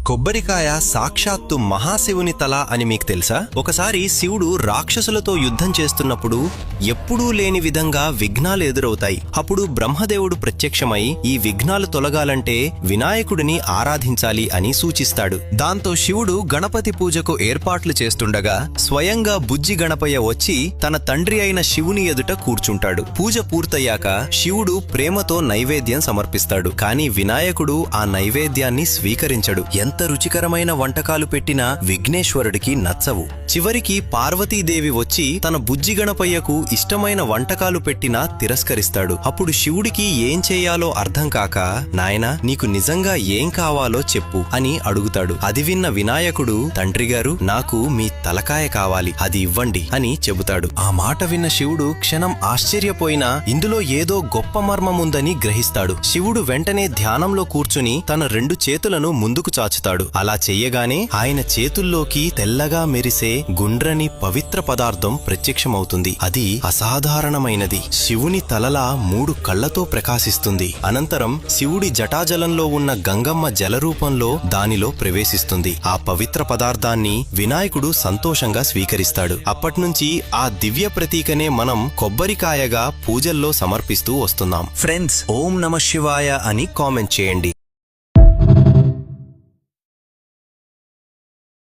కొబ్బరికాయ సాక్షాత్తు మహాశివుని తల అని మీకు తెలుసా? ఒకసారి శివుడు రాక్షసులతో యుద్ధం చేస్తున్నప్పుడు ఎప్పుడూ లేని విధంగా విఘ్నాలు ఎదురవుతాయి. అప్పుడు బ్రహ్మదేవుడు ప్రత్యక్షమై ఈ విఘ్నాలు తొలగాలంటే వినాయకుడిని ఆరాధించాలి అని సూచిస్తాడు. దాంతో శివుడు గణపతి పూజకు ఏర్పాట్లు చేస్తుండగా స్వయంగా బుజ్జి గణపయ్య వచ్చి తన తండ్రి అయిన శివుని ఎదుట కూర్చుంటాడు. పూజ పూర్తయ్యాక శివుడు ప్రేమతో నైవేద్యం సమర్పిస్తాడు. కాని వినాయకుడు ఆ నైవేద్యాన్ని స్వీకరించడు. ఎంత రుచికరమైన వంటకాలు పెట్టినా విఘ్నేశ్వరుడికి నచ్చవు. చివరికి పార్వతీదేవి వచ్చి తన బుజ్జి గణపయ్యకు ఇష్టమైన వంటకాలు పెట్టినా తిరస్కరిస్తాడు. అప్పుడు శివుడికి ఏం చేయాలో అర్థం కాక, నాయనా నీకు నిజంగా ఏం కావాలో చెప్పు అని అడుగుతాడు. అది విన్న వినాయకుడు, తండ్రిగారు నాకు మీ తలకాయ కావాలి, అది ఇవ్వండి అని చెబుతాడు. ఆ మాట విన్న శివుడు క్షణం ఆశ్చర్యపోయినా ఇందులో ఏదో గొప్ప మర్మముందని గ్రహిస్తాడు. శివుడు వెంటనే ధ్యానంలో కూర్చుని తన 2 చేతులను ముందుకు చాచుతాడు. అలా చెయ్యగానే ఆయన చేతుల్లోకి తెల్లగా మెరిసే గుండ్రని పవిత్ర పదార్థం ప్రత్యక్షమవుతుంది. అది అసాధారణమైనది. శివుని తలలా 3 కళ్లతో ప్రకాశిస్తుంది. అనంతరం శివుడి జటాజలంలో ఉన్న గంగమ్మ జలరూపంలో దానిలో ప్రవేశిస్తుంది. ఆ పవిత్ర పదార్థాన్ని వినాయకుడు సంతోషంగా స్వీకరిస్తాడు. అప్పట్నుంచి ఆ దివ్య ప్రతీకనే మనం కొబ్బరికాయగా పూజల్లో సమర్పిస్తూ వస్తున్నాం. ఫ్రెండ్స్, ఓం నమ శివాయ అని కామెంట్ చేయండి.